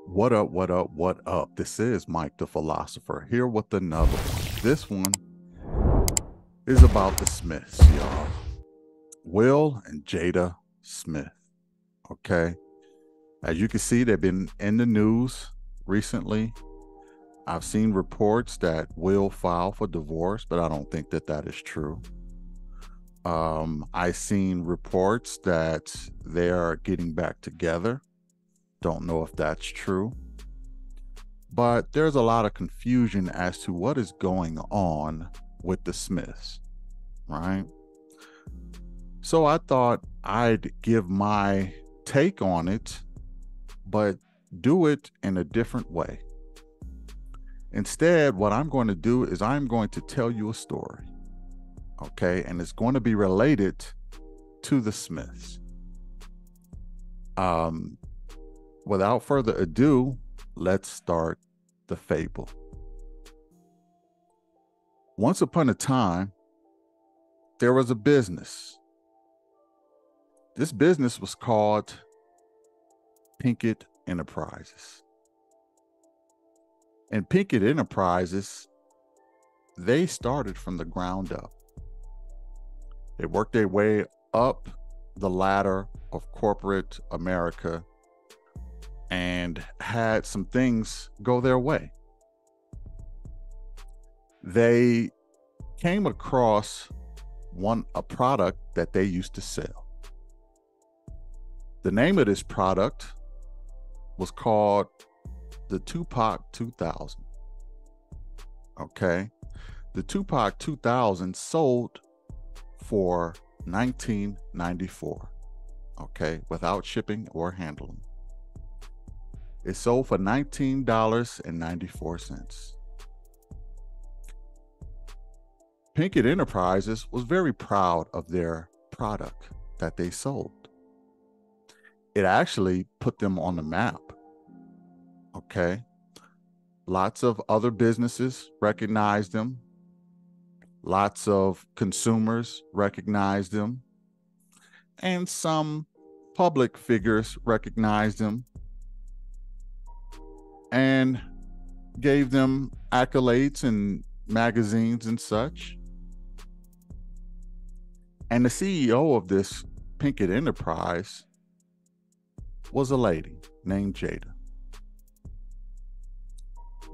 What up, what up, what up? This is Mike the Philosopher here with another one. This one is about the Smiths, y'all. Will and Jada Smith. Okay. As you can see, they've been in the news recently. I've seen reports that Will filed for divorce, but I don't think that that is true. I've seen reports that they are getting back together. Don't know if that's true. But there's a lot of confusion as to what is going on with the Smiths, right? So I thought I'd give my take on it, but do it in a different way. Instead, what I'm going to do is I'm going to tell you a story, okay? And it's going to be related to the Smiths. Without further ado, let's start the fable. Once upon a time, there was a business. This business was called Pinkett Enterprises. And Pinkett Enterprises, they started from the ground up. They worked their way up the ladder of corporate America and had some things go their way. They came across a product that they used to sell. The name of this product was called the Tupac 2000. Okay. The Tupac 2000 sold for $19.94. Okay. Without shipping or handling. It sold for $19.94. Pinkett Enterprises was very proud of their product that they sold. It actually put them on the map. Okay. Lots of other businesses recognized them. Lots of consumers recognized them. And some public figures recognized them and gave them accolades in magazines and such. And the CEO of this Pinkett Enterprise was a lady named Jada.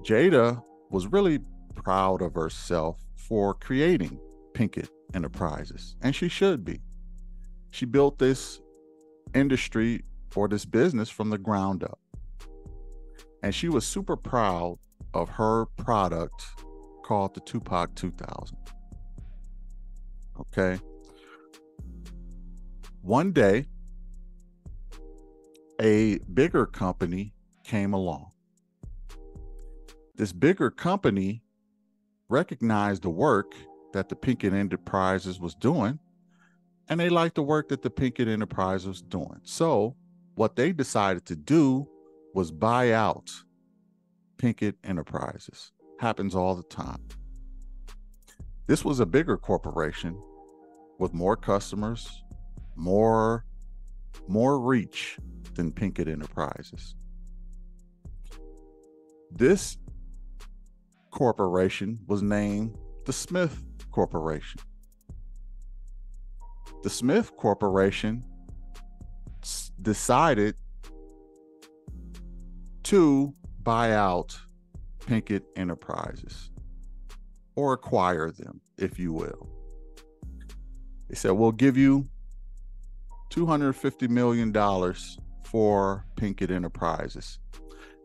Jada was really proud of herself for creating Pinkett Enterprises, and she should be. She built this industry or this business from the ground up. And she was super proud of her product called the Tupac 2000. Okay. One day, a bigger company came along. This bigger company recognized the work that the Pinkett Enterprises was doing, and they liked the work that the Pinkett Enterprise was doing. So what they decided to do was buy out Pinkett Enterprises. Happens all the time. This was a bigger corporation with more customers, more reach than Pinkett Enterprises. This corporation was named the Smith Corporation. The Smith Corporation decided to buy out Pinkett Enterprises, or acquire them, if you will. They said, we'll give you $250 million for Pinkett Enterprises.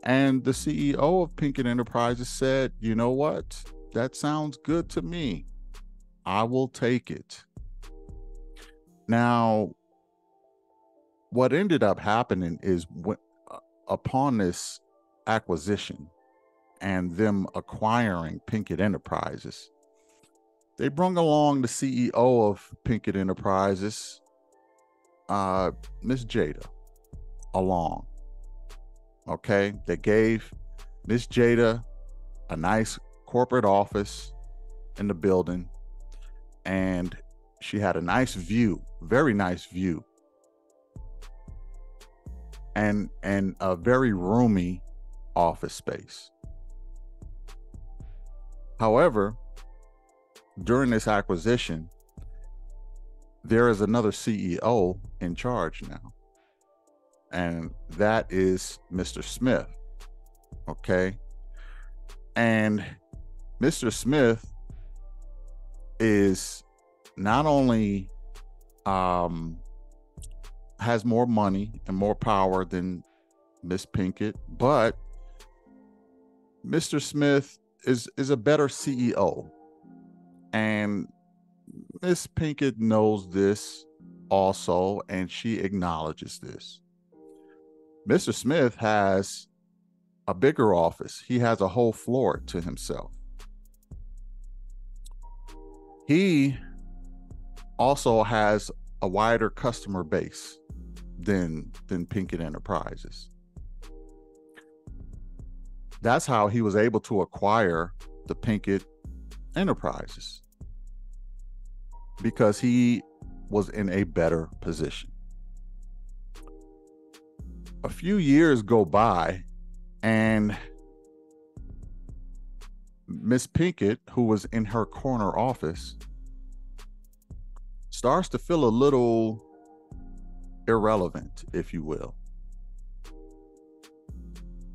And the CEO of Pinkett Enterprises said, you know what? That sounds good to me. I will take it. Now, what ended up happening is upon this acquisition and them acquiring Pinkett Enterprises, they brought along the CEO of Pinkett Enterprises, Miss Jada, along. Okay, they gave Miss Jada a nice corporate office in the building, and she had a nice view, very nice view, and a very roomy office space. However, during this acquisition, there is another CEO in charge now, and that is Mr. Smith. Okay. And Mr. Smith is not only has more money and more power than Miss Pinkett, but Mr. Smith is a better CEO. And Miss Pinkett knows this also, and she acknowledges this. Mr. Smith has a bigger office. He has a whole floor to himself. He also has a wider customer base than Pinkett Enterprises. That's how he was able to acquire the Pinkett Enterprises, because he was in a better position. A few years go by, and Miss Pinkett, who was in her corner office, starts to feel a little irrelevant, if you will.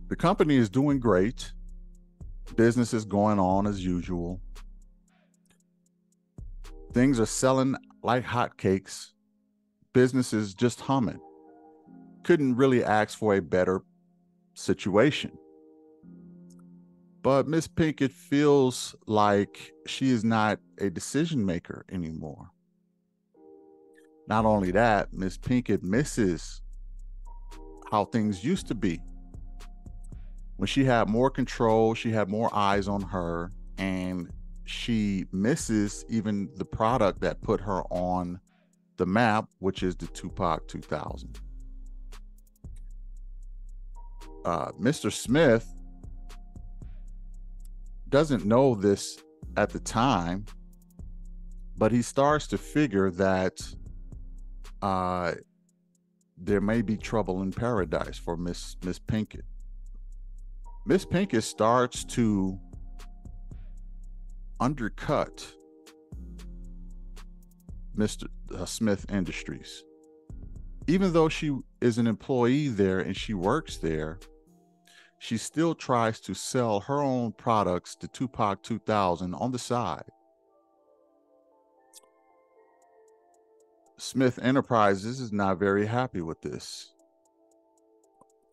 The company is doing great. Business is going on as usual. Things are selling like hotcakes. Business is just humming. Couldn't really ask for a better situation. But Miss Pinkett feels like she is not a decision maker anymore. Not only that, Miss Pinkett misses how things used to be. When she had more control, she had more eyes on her, and she misses even the product that put her on the map, which is the Tupac 2000. Mr. Smith doesn't know this at the time, but he starts to figure that there may be trouble in paradise for Miss Pinkett. Miss Pinkett starts to undercut Mr. Smith Industries. Even though she is an employee there and she works there, she still tries to sell her own products, the Tupac 2000, on the side. Smith Enterprises is not very happy with this.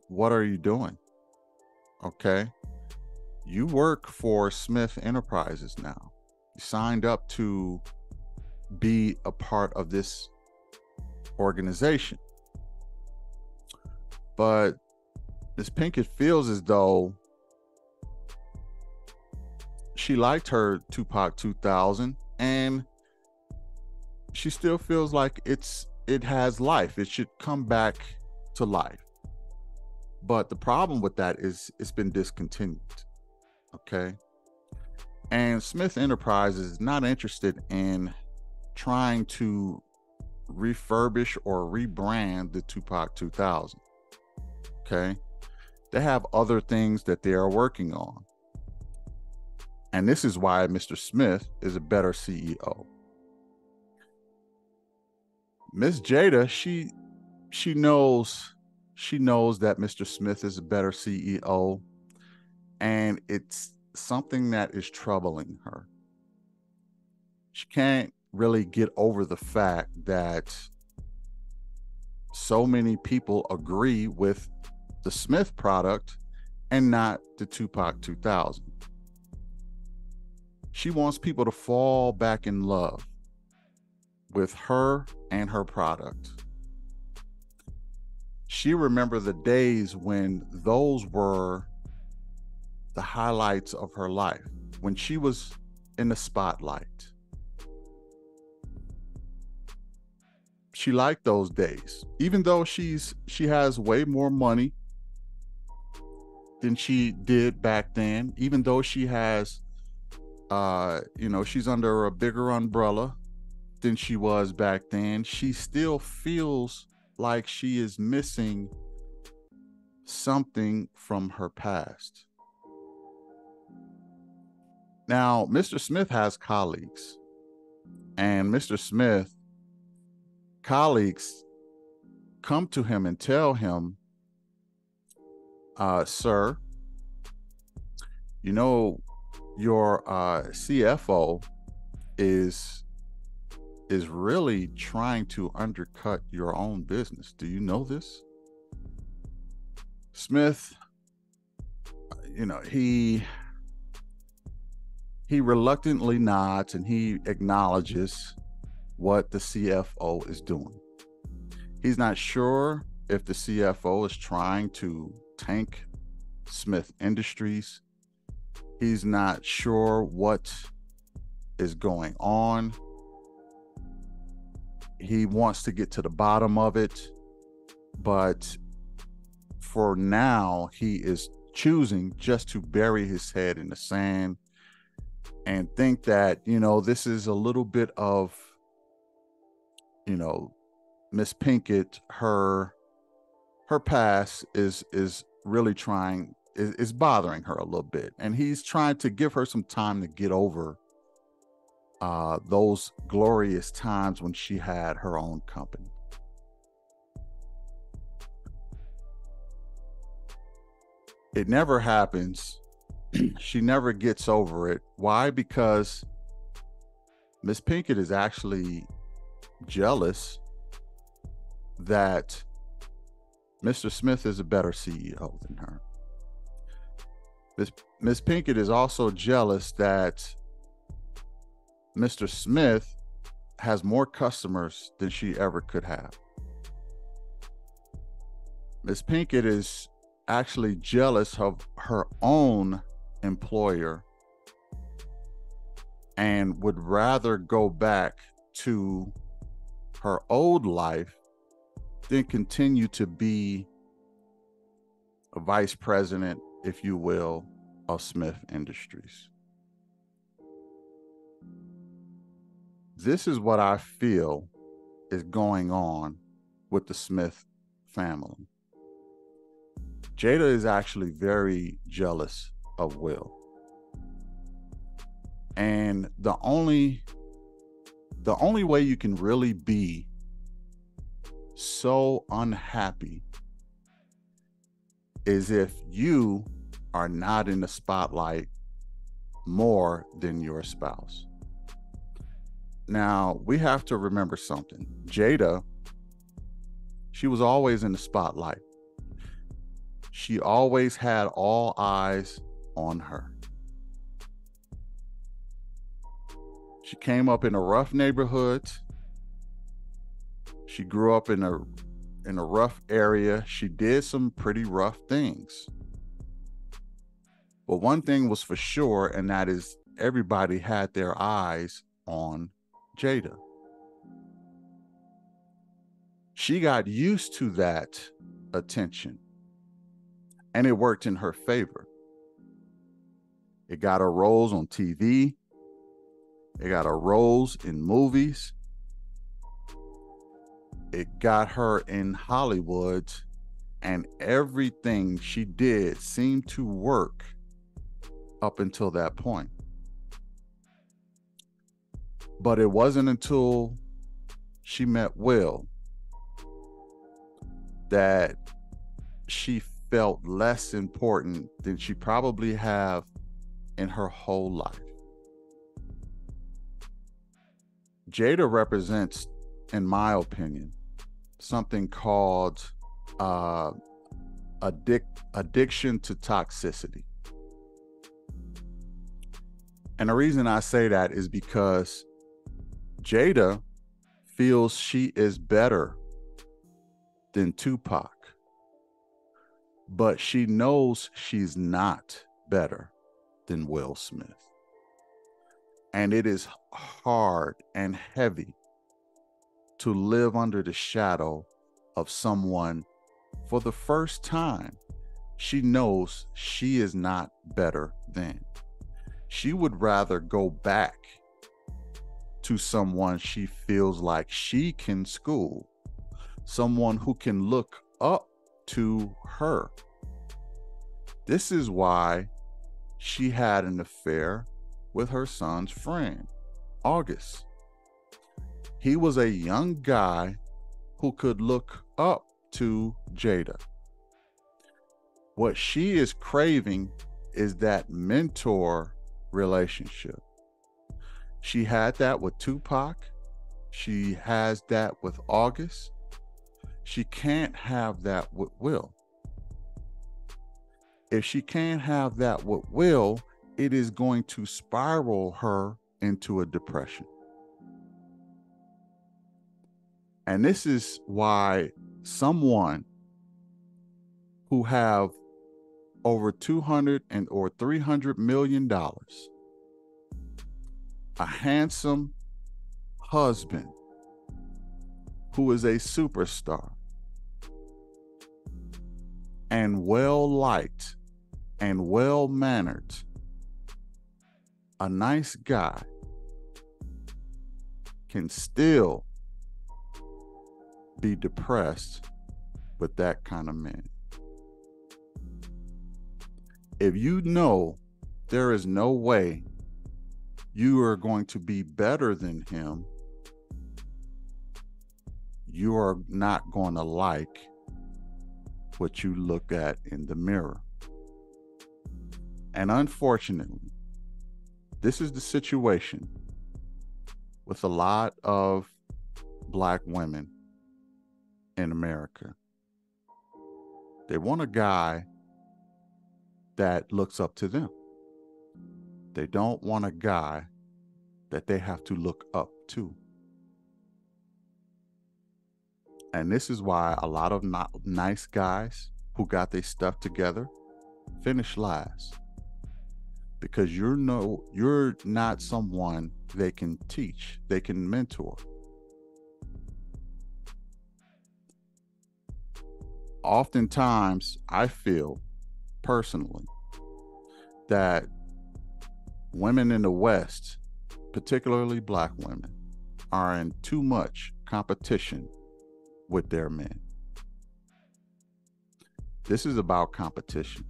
What are you doing? Okay. You work for Smith Enterprises now. You signed up to be a part of this organization. But Miss Pinkett feels as though she liked her Tupac 2000, and she still feels like it has life. It should come back to life. But the problem with that is it's been discontinued. Okay. And Smith Enterprises is not interested in trying to refurbish or rebrand the Tupac 2000. Okay. They have other things that they are working on. And this is why Mr. Smith is a better CEO. Miss Jada, she knows that Mr. Smith is a better CEO, and it's something that is troubling her. She can't really get over the fact that so many people agree with the Smith product and not the Tupac 2000. She wants people to fall back in love with her and her product. She remembers the days when those were the highlights of her life, when she was in the spotlight. She liked those days, even though she has way more money than she did back then, even though she has, she's under a bigger umbrella than she was back then. She still feels like she is missing something from her past. Now, Mr. Smith has colleagues, and Mr. Smith colleagues come to him and tell him, sir, you know, your CFO is really trying to undercut your own business. Do you know this? Smith, he reluctantly nods and he acknowledges what the CFO is doing. He's not sure if the CFO is trying to tank Smith Industries. He's not sure what is going on. He wants to get to the bottom of it, but for now, he is choosing just to bury his head in the sand and think that, this is a little bit of, Miss Pinkett, her past is really is bothering her a little bit. And he's trying to give her some time to get over those glorious times when she had her own company. It never happens. She never gets over it. Why? Because Miss Pinkett is actually jealous that Mr. Smith is a better CEO than her. Miss Pinkett is also jealous that Mr. Smith has more customers than she ever could have. Miss Pinkett is actually jealous of her own employer and would rather go back to her old life than continue to be a vice president, if you will, of Smith Industries. This is what I feel is going on with the Smith family. Jada is actually very jealous of Will. And the only way you can really be so unhappy is if you are not in the spotlight more than your spouse. Now, we have to remember something. Jada, she was always in the spotlight. She always had all eyes on her. She came up in a rough neighborhood. She grew up in a rough area. She did some pretty rough things. But one thing was for sure, and that is everybody had their eyes on Jada. She got used to that attention, and it worked in her favor. It got her roles on TV. It got her roles in movies. It got her in Hollywood, and everything she did seemed to work up until that point. But it wasn't until she met Will that she felt less important than she probably have in her whole life. Jada represents, in my opinion, something called addiction to toxicity. And the reason I say that is because Jada feels she is better than Tupac, but she knows she's not better than Will Smith. And it is hard and heavy to live under the shadow of someone for the first time. She knows she is not better than. She would rather go back to someone she feels like she can school, someone who can look up to her, This is why she had an affair with her son's friend, August. He was a young guy who could look up to Jada. What she is craving is that mentor relationship. She had that with Tupac. She has that with August. She can't have that with Will. If she can't have that with Will, it is going to spiral her into a depression. And this is why someone who have over 200 and or $300 million, a handsome husband who is a superstar and well liked and well mannered, a nice guy, can still be depressed with that kind of man. If you know there is no way you are going to be better than him, you are not going to like what you look at in the mirror. And unfortunately, this is the situation with a lot of Black women in America. They want a guy that looks up to them. They don't want a guy that they have to look up to. And this is why a lot of nice guys who got their stuff together finish last. Because you're not someone they can teach, they can mentor. Oftentimes, I feel personally that women in the West, particularly Black women, are in too much competition with their men. This is about competition.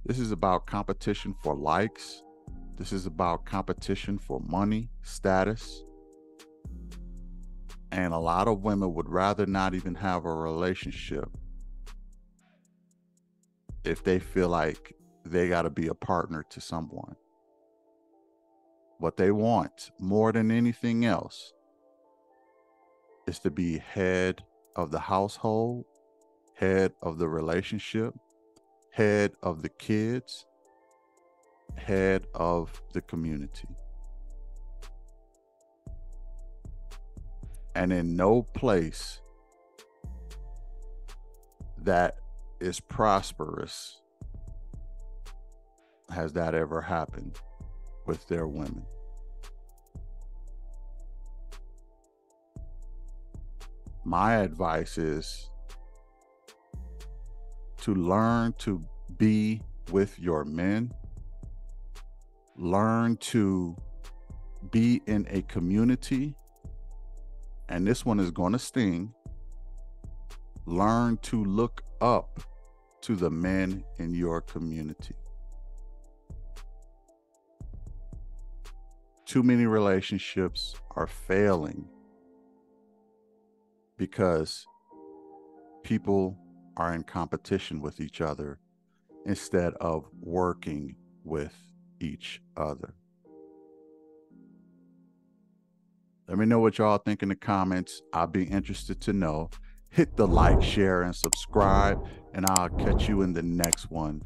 This is about competition for likes. This is about competition for money, status. And a lot of women would rather not even have a relationship if they feel like they got to be a partner to someone. What they want more than anything else is to be head of the household, head of the relationship, head of the kids, head of the community. And in no place that is prosperous has that ever happened with their women. My advice is to learn to be with your men, learn to be in a community, and this one is going to sting. Learn to look up to the men in your community. Too many relationships are failing because people are in competition with each other instead of working with each other. Let me know what y'all think in the comments. I'll be interested to know. Hit the like, share, and subscribe, and I'll catch you in the next one.